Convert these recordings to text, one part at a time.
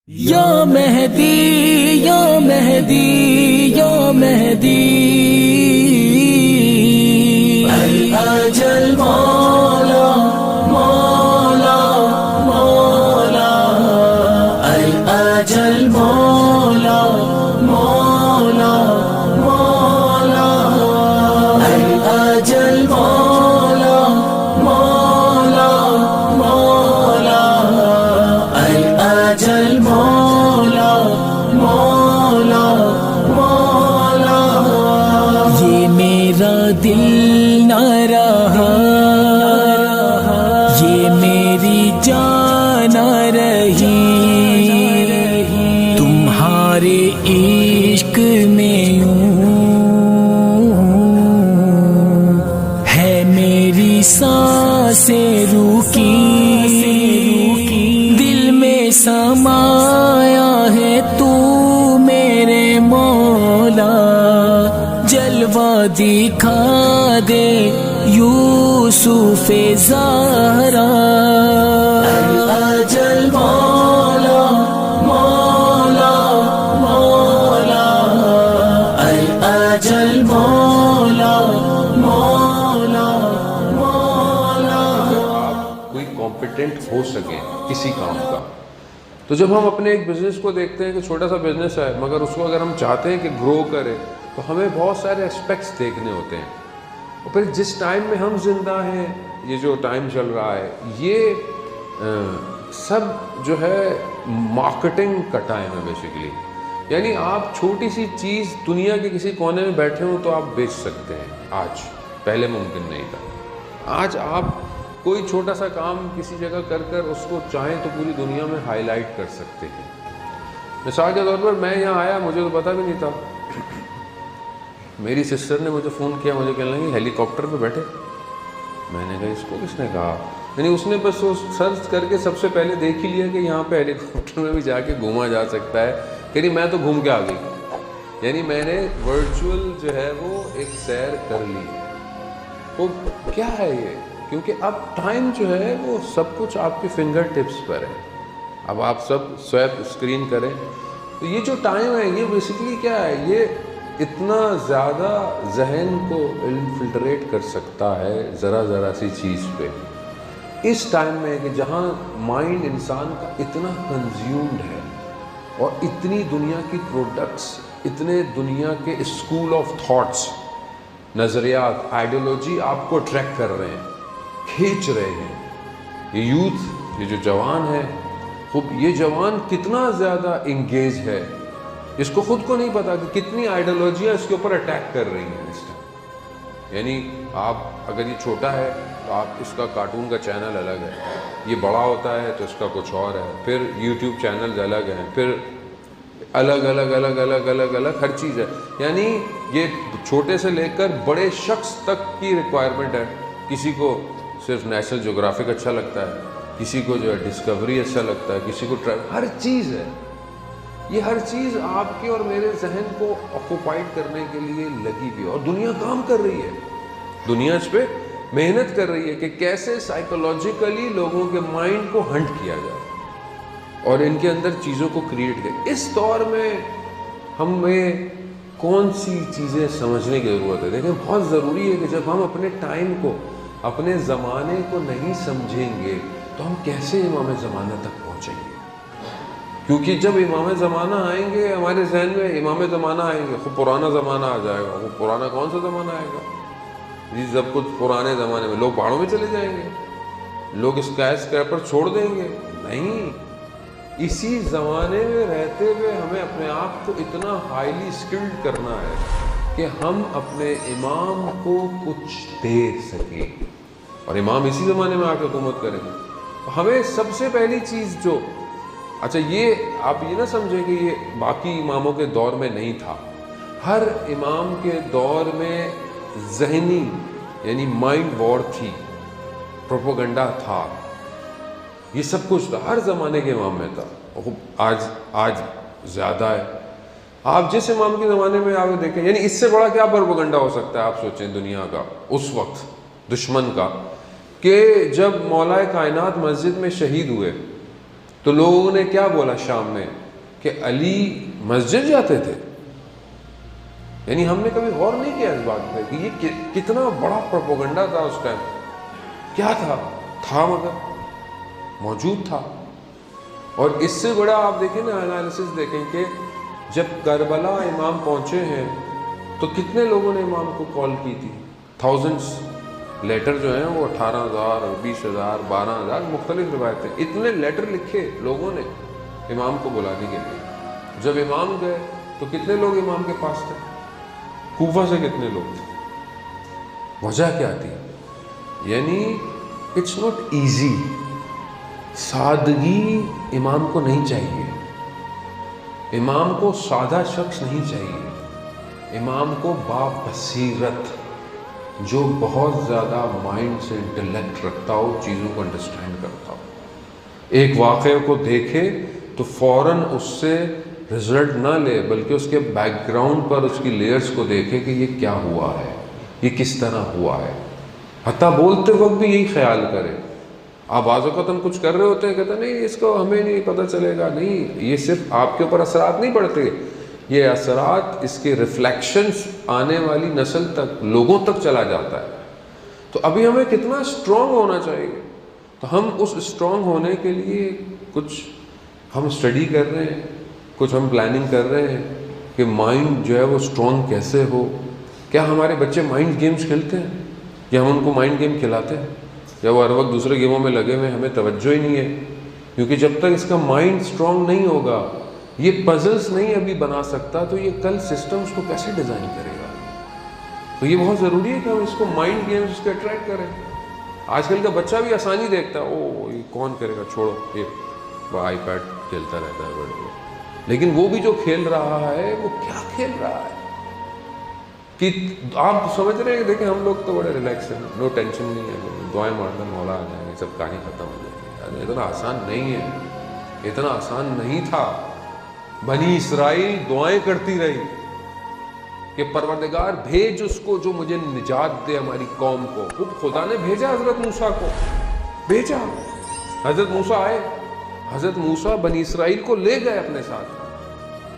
یا مہدی یا مہدی یا مہدی الاجل مولا مولا مولا الاجل مولا مولا مولا الاجل مولا مولا مولا الاجل مولا مولا مولا یہ میرا دل نہ رہا، یہ میری جان نہ رہی، تمہارے عشق میں یوں ہے میری سانسیں رکی، دل میں سمایا ہے تو میرے مولا، جلوہ دکھا دے یوسف زہرا، الاجل مولا مولا مولا الاجل مولا مولا مولا۔ آپ کوئی کمپیٹنٹ ہو سکے کسی کام کا، تو جب ہم اپنے ایک بزنس کو دیکھتے ہیں کہ چھوٹا سا بزنس ہے مگر اس کو اگر ہم چاہتے ہیں کہ گرو کرے تو ہمیں بہت سارے اسپیکٹس دیکھنے ہوتے ہیں، اور پھر جس ٹائم میں ہم زندہ ہیں، یہ جو ٹائم چل رہا ہے، یہ سب جو ہے مارکیٹنگ کا ٹائم ہے بیسیکلی۔ یعنی آپ چھوٹی سی چیز دنیا کے کسی کونے میں بیٹھے ہوں تو آپ بیچ سکتے ہیں آج، پہلے ممکن نہیں تھا۔ آج آپ کوئی چھوٹا سا کام کسی جگہ کر کر اس کو چاہیں تو پوری دنیا میں ہائی لائٹ کر سکتے ہیں۔ مثال کے طور پر میں یہاں آیا، مجھے تو پتہ بھی نہیں تھا، میری سسٹر نے مجھے فون کیا، مجھے کہنے لگی ہیلی کاپٹر پہ بیٹھے۔ میں نے کہا اس کو کس نے کہا؟ یعنی اس نے بس وہ سرچ کر کے سب سے پہلے دیکھ ہی لیا کہ یہاں پہ ہیلی کاپٹر میں بھی جا کے گھوما جا سکتا ہے، کہ میں تو گھوم کے آ گئی، یعنی میں نے ورچوئل جو ہے وہ ایک سیر کر لی۔ وہ کیا ہے یہ؟ کیونکہ اب ٹائم جو ہے وہ سب کچھ آپ کے فنگر ٹپس پر ہے، اب آپ سب سویپ اسکرین کریں تو یہ جو ٹائم ہے یہ بیسیکلی کیا ہے، یہ اتنا زیادہ ذہن کو انفلٹریٹ کر سکتا ہے ذرا ذرا سی چیز پہ، اس ٹائم میں کہ جہاں مائنڈ انسان کا اتنا کنزیومڈ ہے اور اتنی دنیا کی پروڈکٹس، اتنے دنیا کے اسکول آف تھاٹس، نظریات، آئیڈیالوجی آپ کو اٹریکٹ کر رہے ہیں، کھینچ رہے ہیں۔ یہ یوتھ، یہ جو جوان ہے، خوب یہ جوان کتنا زیادہ انگیج ہے، اس کو خود کو نہیں پتا کہ کتنی آئیڈیالوجیاں اس کے اوپر اٹیک کر رہی ہیں اس ٹائم۔ یعنی آپ اگر یہ چھوٹا ہے تو آپ اس کا کارٹون کا چینل الگ ہے، یہ بڑا ہوتا ہے تو اس کا کچھ اور ہے، پھر یوٹیوب چینلز الگ ہیں، پھر الگ الگ الگ الگ الگ الگ ہر چیز ہے۔ یعنی یہ چھوٹے سے لے کر بڑے شخص تک کی ریکوائرمنٹ ہے۔ کسی کو صرف نیشنل جغرافک اچھا لگتا ہے، کسی کو جو ہے ڈسکوری اچھا لگتا ہے، کسی کو ٹریول، ہر چیز ہے۔ یہ ہر چیز آپ کے اور میرے ذہن کو آکوپائڈ کرنے کے لیے لگی ہوئی ہے، اور دنیا کام کر رہی ہے، دنیا اس پہ محنت کر رہی ہے کہ کیسے سائیکولوجیکلی لوگوں کے مائنڈ کو ہنٹ کیا جائے اور ان کے اندر چیزوں کو کریٹ کرے۔ اس دور میں ہمیں کون سی چیزیں سمجھنے کی ضرورت ہے؟ دیکھیں، بہت ضروری ہے کہ جب ہم اپنے ٹائم کو، اپنے زمانے کو نہیں سمجھیں گے تو ہم کیسے امام زمانہ تک پہنچیں گے؟ کیونکہ جب امام زمانہ آئیں گے ہمارے ذہن میں، امام زمانہ آئیں گے، خود پرانا زمانہ آ جائے گا۔ وہ پرانا کون سا زمانہ آئے گا جی؟ سب کچھ پرانے زمانے میں، لوگ پہاڑوں میں چلے جائیں گے، لوگ اسکائی اسکریپر چھوڑ دیں گے؟ نہیں، اسی زمانے میں رہتے ہوئے ہمیں اپنے آپ کو اتنا ہائیلی اسکلڈ کرنا ہے کہ ہم اپنے امام کو کچھ دے سکیں، اور امام اسی زمانے میں آ کے حکومت کریں گے۔ ہمیں سب سے پہلی چیز جو، اچھا یہ آپ یہ نہ سمجھیں کہ یہ باقی اماموں کے دور میں نہیں تھا، ہر امام کے دور میں ذہنی یعنی مائنڈ وار تھی، پروپیگنڈا تھا، یہ سب کچھ تھا، ہر زمانے کے امام میں تھا۔ آج زیادہ ہے۔ آپ جس امام کے زمانے میں آپ دیکھیں، یعنی اس سے بڑا کیا پروپیگنڈا ہو سکتا ہے آپ سوچیں دنیا کا اس وقت دشمن کا، کہ جب مولا کائنات مسجد میں شہید ہوئے تو لوگوں نے کیا بولا شام میں کہ علی مسجد جاتے تھے. یعنی ہم نے کبھی غور نہیں کیا اس بات پہ کہ یہ کتنا بڑا پروپیگنڈا تھا اس ٹائم. کیا تھا مگر موجود تھا. اور اس سے بڑا آپ دیکھیں نا انالیسس دیکھیں کہ جب کربلا امام پہنچے ہیں تو کتنے لوگوں نے امام کو کال کی تھی. تھاؤزنڈس لیٹر جو ہیں وہ 18,000 20,000 12,000 مختلف روایتیں, اتنے لیٹر لکھے لوگوں نے امام کو بلانے کے لیے. جب امام گئے تو کتنے لوگ امام کے پاس تھے؟ کوفہ سے کتنے لوگ تھے؟ وجہ کیا تھی؟ یعنی اٹس ناٹ ایزی. سادگی امام کو نہیں چاہیے. امام کو سادہ شخص نہیں چاہیے. امام کو بابصیرت, جو بہت زیادہ مائنڈ سے انٹلیکٹ رکھتا ہو, چیزوں کو انڈرسٹینڈ کرتا ہو. ایک واقعے کو دیکھے تو فوراً اس سے رزلٹ نہ لے, بلکہ اس کے بیک گراؤنڈ پر اس کی لیئرز کو دیکھے کہ یہ کیا ہوا ہے, یہ کس طرح ہوا ہے. حتیٰ بولتے وقت بھی یہی خیال کرے. آپ بعض اوقات ہم کچھ کر رہے ہوتے ہیں, کہتے ہیں نہیں اس کو ہمیں نہیں پتہ چلے گا. نہیں, یہ صرف آپ کے اوپر اثرات نہیں پڑتے, یہ اثرات اس کے ریفلیکشنز آنے والی نسل تک, لوگوں تک چلا جاتا ہے. تو ابھی ہمیں کتنا اسٹرانگ ہونا چاہیے. تو ہم اس اسٹرانگ ہونے کے لیے کچھ ہم اسٹڈی کر رہے ہیں, کچھ ہم پلاننگ کر رہے ہیں کہ مائنڈ جو ہے وہ اسٹرانگ کیسے ہو. کیا ہمارے بچے مائنڈ گیمز کھیلتے ہیں, یا ہم ان کو مائنڈ گیم کھلاتے ہیں, یا وہ ہر وقت دوسرے گیموں میں لگے ہوئے, ہمیں توجہ ہی نہیں ہے. کیونکہ جب تک اس کا مائنڈ اسٹرانگ نہیں ہوگا, یہ پزلز نہیں ابھی بنا سکتا, تو یہ کل سسٹمز کو کیسے ڈیزائن کرے گا. تو یہ بہت ضروری ہے کہ ہم اس کو مائنڈ گیمز کے اٹریکٹ کریں. آج کل کا بچہ بھی آسانی دیکھتا ہے, او یہ کون کرے گا, چھوڑو, یہ آئی پیڈ کھیلتا رہتا ہے بڑے. لیکن وہ بھی جو کھیل رہا ہے وہ کیا کھیل رہا ہے کہ آپ سمجھ رہے ہیں. دیکھیں ہم لوگ تو بڑے ریلیکس ہیں, نو ٹینشن نہیں ہے, دعائیں مارنا مولا آ جائیں گے, سب کہانی ختم ہو جائے گی. اتنا آسان نہیں ہے, اتنا آسان نہیں تھا. بنی اسرائیل دعائیں کرتی رہی کہ پروردگار بھیج اس کو جو مجھے نجات دے ہماری قوم کو. خدا نے بھیجا, حضرت موسیٰ کو بھیجا. حضرت موسیٰ آئے, حضرت موسیٰ بنی اسرائیل کو لے گئے اپنے ساتھ.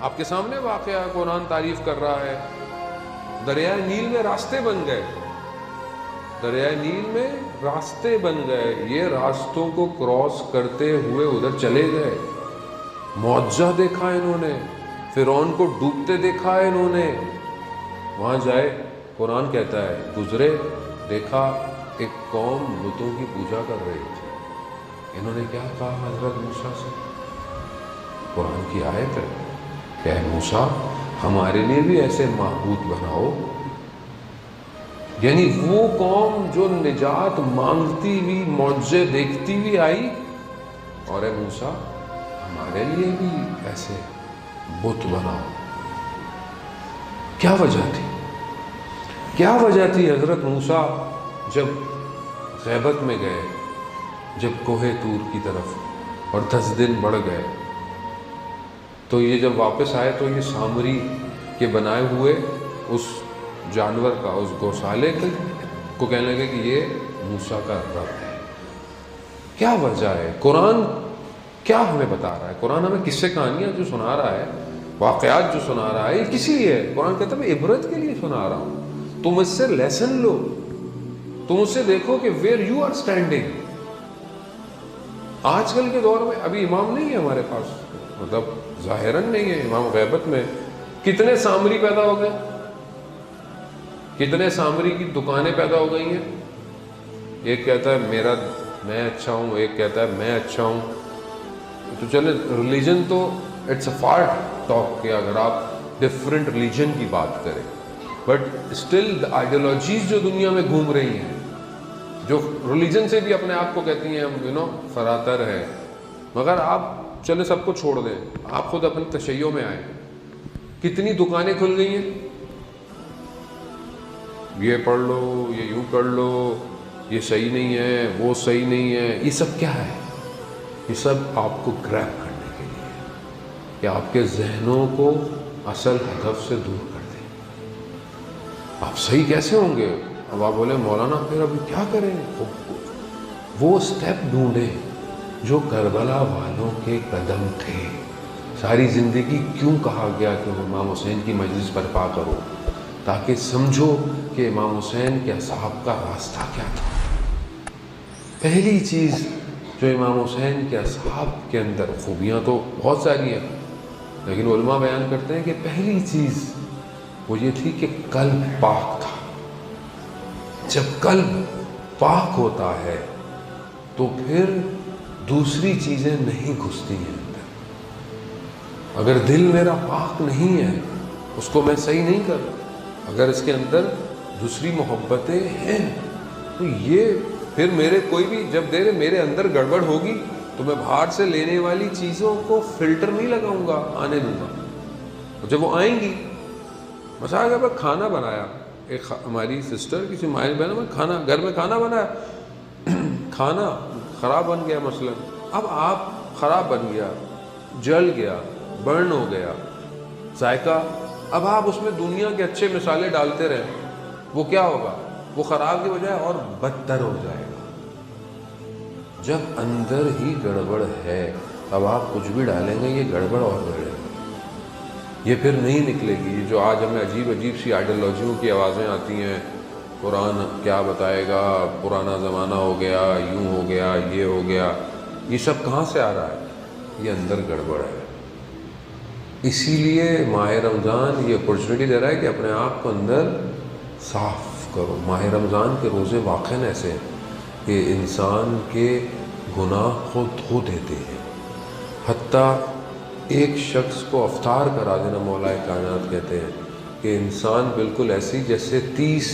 آپ کے سامنے واقعہ قرآن تعریف کر رہا ہے. دریائے نیل میں راستے بن گئے, دریائے نیل میں راستے بن گئے. یہ راستوں کو کراس کرتے ہوئے ادھر چلے گئے. معجزہ دیکھا انہوں نے, فرعون کو ڈوبتے دیکھا ہے انہوں نے. وہاں جائے, قرآن کہتا ہے گزرے, دیکھا ایک قوم بتوں کی پوجا کر رہی تھی. انہوں نے کیا کہا حضرت موسیٰ سے؟ قرآن کی آیت ہے کہ اے موسیٰ ہمارے لیے بھی ایسے معبود بناؤ. یعنی وہ قوم جو نجات مانگتی ہوئی, معجزے دیکھتی ہوئی آئی, اور اے موسیٰ ہمارے لیے بھی ایسے بت بناؤ. کیا وجہ تھی, کیا وجہ تھی؟ حضرت موسیٰ جب غیبت میں گئے, جب کوہ طور کی طرف, اور 10 دن بڑھ گئے, تو یہ جب واپس آئے تو یہ سامری کے بنائے ہوئے اس جانور کا, اس گوشالے کو کہنے لگے کہ یہ موسیٰ کا رب ہے. کیا وجہ ہے؟ قرآن کیا ہمیں بتا رہا ہے؟ قرآن ہمیں قصے کہانیاں جو سنا رہا ہے, واقعات جو سنا رہا ہے, یہ کسی لیے ہے. قرآن کہتا ہے میں عبرت کے لیے سنا رہا ہوں. تم اس سے لیسن لو, تم اس سے دیکھو کہ ویئر یو آر اسٹینڈنگ. آج کل کے دور میں ابھی امام نہیں ہے ہمارے پاس, مطلب ظاہراً نہیں ہے امام. غیبت میں کتنے سامری پیدا ہو گئے, کتنے سامری کی دکانیں پیدا ہو گئی ہیں. ایک کہتا ہے میں اچھا ہوں, ایک کہتا ہے میں اچھا ہوں. تو چلے ریلیجن تو اٹس اے فار ٹاک کہ اگر آپ ڈفرینٹ ریلیجن کی بات کریں, بٹ اسٹل آئیڈیالوجیز جو دنیا میں گھوم رہی ہیں, جو ریلیجن سے بھی اپنے آپ کو کہتی ہیں ہم فراتر ہے, مگر آپ چلے سب کو چھوڑ دیں, آپ خود اپنے تشیع میں آئیں. کتنی دکانیں کھل گئی ہیں, یہ پڑھ لو, یہ یوں کر لو, یہ صحیح نہیں ہے, وہ صحیح نہیں ہے. یہ سب کیا ہے؟ یہ سب آپ کو گریب کرنے کے لیے, کہ آپ کے ذہنوں کو اصل ہدف سے دور کر دیں. آپ صحیح کیسے ہوں گے؟ اب آپ بولے مولانا پھر ابھی کیا کریں؟ وہ اسٹیپ ڈھونڈیں جو کربلا والوں کے قدم تھے. ساری زندگی کیوں کہا گیا کہ امام حسین کی مجلس برپا کرو؟ تاکہ سمجھو کہ امام حسین کے اصحاب کا راستہ کیا تھا. پہلی چیز جو امام حسین کے اصحاب کے اندر، خوبیاں تو بہت ساری ہیں لیکن علماء بیان کرتے ہیں کہ پہلی چیز وہ یہ تھی کہ قلب پاک تھا. جب قلب پاک ہوتا ہے تو پھر دوسری چیزیں نہیں گھستی ہیں اندر. اگر دل میرا پاک نہیں ہے اس کو میں صحیح نہیں کر رہا، اگر اس کے اندر دوسری محبتیں ہیں تو یہ پھر میرے کوئی بھی جب میرے اندر گڑبڑ ہوگی تو میں باہر سے لینے والی چیزوں کو فلٹر نہیں لگاؤں گا، آنے دوں گا. جب وہ آئیں گی، مثلا اگر میں کھانا بنایا، ایک ہماری سسٹر کسی مائل بہن میں گھر میں کھانا بنایا، کھانا خراب بن گیا مثلا، اب آپ خراب بن گیا، جل گیا، برن ہو گیا، ذائقہ، اب آپ اس میں دنیا کے اچھے مسالے ڈالتے رہیں، وہ کیا ہوگا؟ وہ خراب کی بجائے اور بدتر ہو جائے گا. جب اندر ہی گڑبڑ ہے اب آپ کچھ بھی ڈالیں گے یہ گڑبڑ اور بڑھے گی، یہ پھر نہیں نکلے گی. یہ جو آج ہمیں عجیب عجیب سی آئیڈیالوجیوں کی آوازیں آتی ہیں، قرآن کیا بتائے گا، پرانا زمانہ ہو گیا، یوں ہو گیا، یہ ہو گیا، یہ سب کہاں سے آ رہا ہے؟ یہ اندر گڑبڑ ہے. اسی لیے ماہ رمضان یہ اپرچونٹی دے رہا ہے کہ اپنے آپ کو اندر صاف کرو. ماہ رمضان کے روزے واقعاً ایسے ہیں کہ انسان کے گناہ کو دھو دیتے ہیں. حتیٰ ایک شخص کو افطار کرا دینا، مولا کائنات کہتے ہیں کہ انسان بالکل ایسی جیسے 30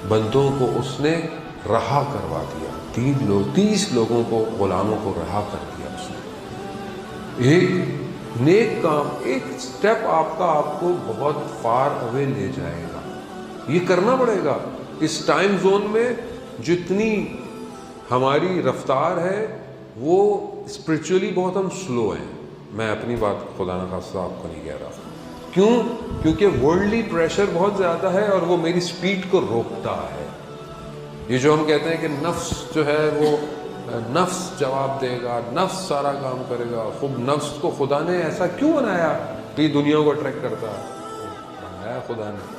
بندوں کو اس نے رہا کروا دیا. 30 لوگوں کو، غلاموں کو رہا کر دیا اس نے. ایک نیک کام، ایک سٹیپ آپ کو بہت فار اوے لے جائے گا. یہ کرنا پڑے گا. اس ٹائم زون میں جتنی ہماری رفتار ہے وہ اسپرچولی بہت ہم سلو ہیں. میں اپنی بات خدا نخواستہ آپ کو نہیں کہہ رہا. کیوں؟ کیونکہ ورلڈلی پریشر بہت زیادہ ہے اور وہ میری سپیڈ کو روکتا ہے. یہ جو ہم کہتے ہیں کہ نفس جو ہے وہ نفس جواب دے گا، نفس سارا کام کرے گا. خود نفس کو خدا نے ایسا کیوں بنایا کہ یہ دنیا کو اٹریکٹ کرتا ہے؟ بنایا خدا نے.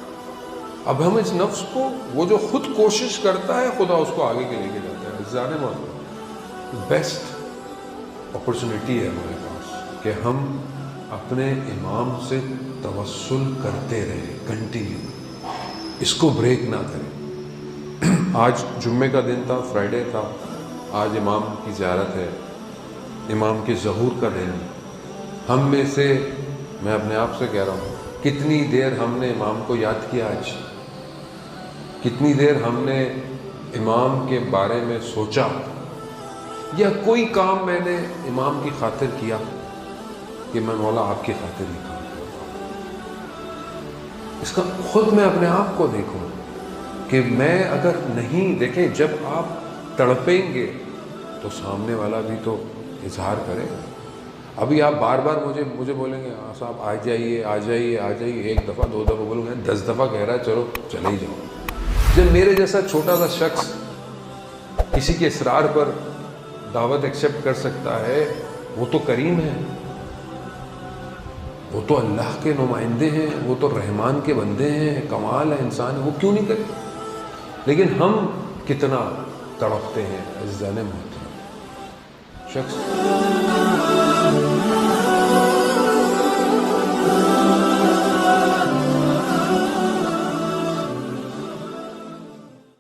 اب ہم اس نفس کو، وہ جو خود کوشش کرتا ہے، خدا اس کو آگے کے لے کے جاتا ہے. زیادہ مطلب بیسٹ اپرچونٹی ہے ہمارے پاس کہ ہم اپنے امام سے توسل کرتے رہیں کنٹینیو، اس کو بریک نہ کریں. آج جمعے کا دن تھا، فرائیڈے تھا، آج امام کی زیارت ہے، امام کے ظہور کا دن. ہم میں سے، میں اپنے آپ سے کہہ رہا ہوں، کتنی دیر ہم نے امام کو یاد کیا آج؟ کتنی دیر ہم نے امام کے بارے میں سوچا؟ یا کوئی کام میں نے امام کی خاطر کیا کہ میں مولا آپ کی خاطر ہی کام کرتا ہوں؟ اس کا خود میں اپنے آپ کو دیکھوں کہ میں اگر نہیں، دیکھیں جب آپ تڑپیں گے تو سامنے والا بھی تو اظہار کرے گا. ابھی آپ بار بار مجھے بولیں گے صاحب آ جائیے آ جائیے آ جائیے، 1 دفعہ 2 دفعہ بولوں گے، 10 دفعہ کہہ رہا ہے چلو چلے ہی جاؤ. جب میرے جیسا چھوٹا سا شخص کسی کے اصرار پر دعوت ایکسیپٹ کر سکتا ہے، وہ تو کریم ہے، وہ تو اللہ کے نمائندے ہیں، وہ تو رحمان کے بندے ہیں، کمال ہے انسان، وہ کیوں نہیں کرے؟ لیکن ہم کتنا تڑپتے ہیں عزیزان محترم. شخص